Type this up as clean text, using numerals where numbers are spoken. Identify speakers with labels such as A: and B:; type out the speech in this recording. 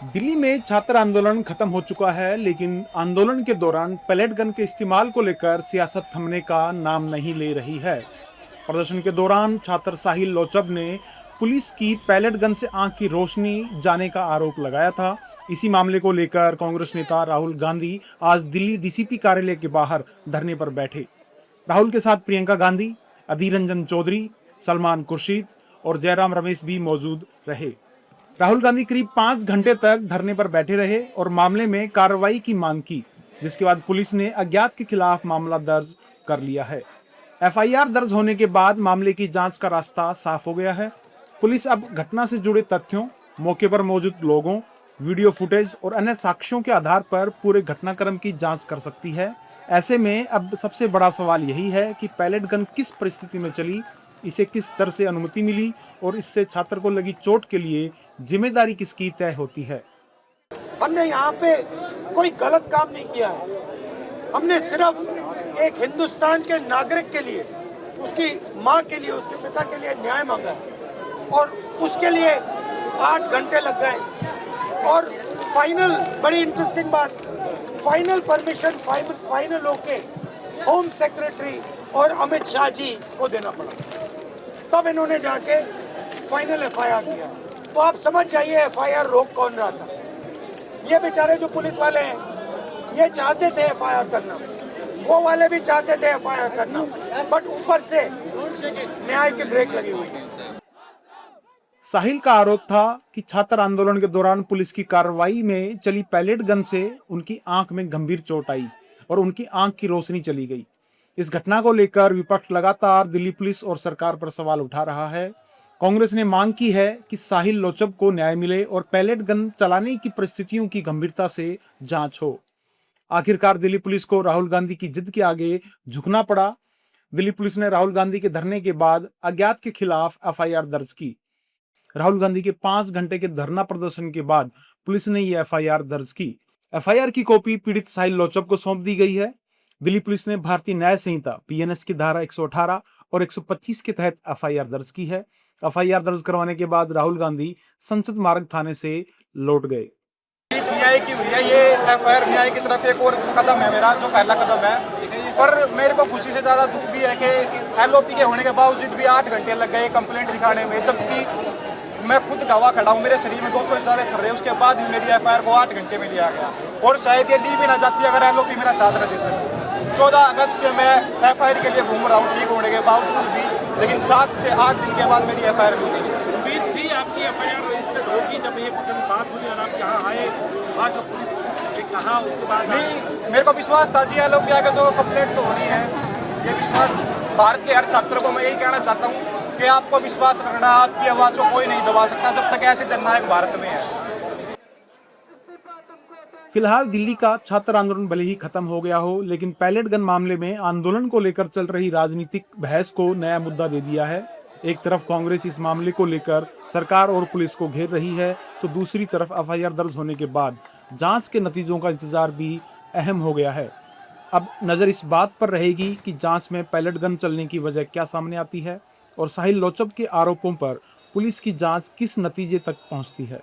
A: दिल्ली में छात्र आंदोलन खत्म हो चुका है, लेकिन आंदोलन के दौरान पैलेट गन के इस्तेमाल को लेकर सियासत थमने का नाम नहीं ले रही है। प्रदर्शन के दौरान छात्र साहिल लोचब ने पुलिस की पैलेट गन से आंख की रोशनी जाने का आरोप लगाया था। इसी मामले को लेकर कांग्रेस नेता राहुल गांधी आज दिल्ली डीसीपी कार्यालय के बाहर धरने पर बैठे। राहुल के साथ प्रियंका गांधी, अधीर रंजन चौधरी, सलमान खुर्शीद और जयराम रमेश भी मौजूद रहे। राहुल गांधी करीब 5 घंटे तक धरने पर बैठे रहे और मामले में कार्रवाई की मांग की, जिसके बाद पुलिस ने अज्ञात के खिलाफ मामला दर्ज कर लिया है। एफआईआर दर्ज होने के बाद मामले की जांच का रास्ता साफ हो गया है। पुलिस अब घटना से जुड़े तथ्यों, मौके पर मौजूद लोगों, वीडियो फुटेज और अन्य साक्ष्यों के आधार पर पूरे घटनाक्रम की जांच कर सकती है। ऐसे में अब सबसे बड़ा सवाल यही है कि पैलेट गन किस परिस्थिति में चली, इसे किस तरह से अनुमति मिली और इससे छात्र को लगी चोट के लिए जिम्मेदारी किसकी तय होती है।
B: हमने यहाँ पे कोई गलत काम नहीं किया है। हमने सिर्फ एक हिंदुस्तान के नागरिक के लिए, उसकी माँ के लिए, उसके पिता के लिए न्याय मांगा है और उसके लिए 8 घंटे लग गए। और फाइनल, बड़ी इंटरेस्टिंग बात, फाइनल परमिशन फाइनल होके होम सेक्रेटरी और अमित शाह जी को देना पड़ा, तब इन्होंने जाके फाइनल एफआईआर दिया। तो आप समझ जाइए एफआईआर रोक कौन रहा था। ये बेचारे जो पुलिस वाले हैं, ये चाहते थे एफआईआर करना, वो वाले भी चाहते थे एफआईआर करना, बट ऊपर से न्याय की ब्रेक लगी हुई है।
A: साहिल का आरोप था कि छात्र आंदोलन के दौरान पुलिस की कार्रवाई में चली पैलेट गन से उनकी आंख में गंभीर चोट आई और उनकी आंख की रोशनी चली गई। इस घटना को लेकर विपक्ष लगातार दिल्ली पुलिस और सरकार पर सवाल उठा रहा है। कांग्रेस ने मांग की है कि साहिल लोचब को न्याय मिले और पैलेट गन चलाने की परिस्थितियों की गंभीरता से जांच हो। आखिरकार दिल्ली पुलिस को राहुल गांधी की जिद के आगे झुकना पड़ा। दिल्ली पुलिस ने राहुल गांधी के धरने के बाद अज्ञात के खिलाफ एफआईआर दर्ज की। राहुल गांधी के 5 घंटे के धरना प्रदर्शन के बाद पुलिस ने यह एफआईआर दर्ज की। एफआईआर की कॉपी पीड़ित साहिल लोचब को सौंप दी गई है। दिल्ली पुलिस ने भारतीय न्याय संहिता पीएनएस की धारा 118 और 125 के तहत एफआईआर दर्ज की है। एफआईआर दर्ज करवाने के बाद राहुल गांधी संसद मार्ग थाने से लौट गए।
C: न्याय की हुई है ये एफआईआर, न्याय की तरफ एक और कदम है मेरा, जो पहला कदम है। पर मेरे को खुशी से ज्यादा दुख भी है कि एलओपी के होने के बावजूद भी 8 घंटे लग गए कंप्लेंट दिखाने में, जबकि मैं खुद गवाह खड़ा हूँ, मेरे शरीर में 200 ज्यादा चल रहे, उसके बाद भी मेरी एफआईआर को 8 घंटे में लिया गया। और शायद ये ली भी ना जाती अगर एलओपी मेरा साथ न देता। 14 अगस्त से मैं एफआईआर के लिए घूम रहा हूँ ठीक होने के बावजूद भी, लेकिन 7 से 8 दिन के बाद मेरी एफआईआर मिल गई।
D: उम्मीद थी आपकी एफआईआर रजिस्टर्ड होगी, जब ये कुछ बात हुई और आप यहाँ आए, सुबह जो पुलिस ने कहा उसके बाद
C: नहीं, मेरे को विश्वास था जी एलओपी आगे तो कंप्लेंट तो होनी है। ये विश्वास भारत के हर छात्र को मैं यही कहना चाहता हूँ कि आपको विश्वास रखना, आपकी आवाज को कोई नहीं दबा सकता जब तक ऐसे जननायक भारत में है।
A: फिलहाल दिल्ली का छात्र आंदोलन भले ही खत्म हो गया हो, लेकिन पैलेट गन मामले में आंदोलन को लेकर चल रही राजनीतिक बहस को नया मुद्दा दे दिया है। एक तरफ कांग्रेस इस मामले को लेकर सरकार और पुलिस को घेर रही है, तो दूसरी तरफ एफआईआर दर्ज होने के बाद जांच के नतीजों का इंतजार भी अहम हो गया है। अब नजर इस बात पर रहेगी कि जांच में पैलेट गन चलने की वजह क्या सामने आती है और साहिल लोचब के आरोपों पर पुलिस की जांच किस नतीजे तक पहुंचती है।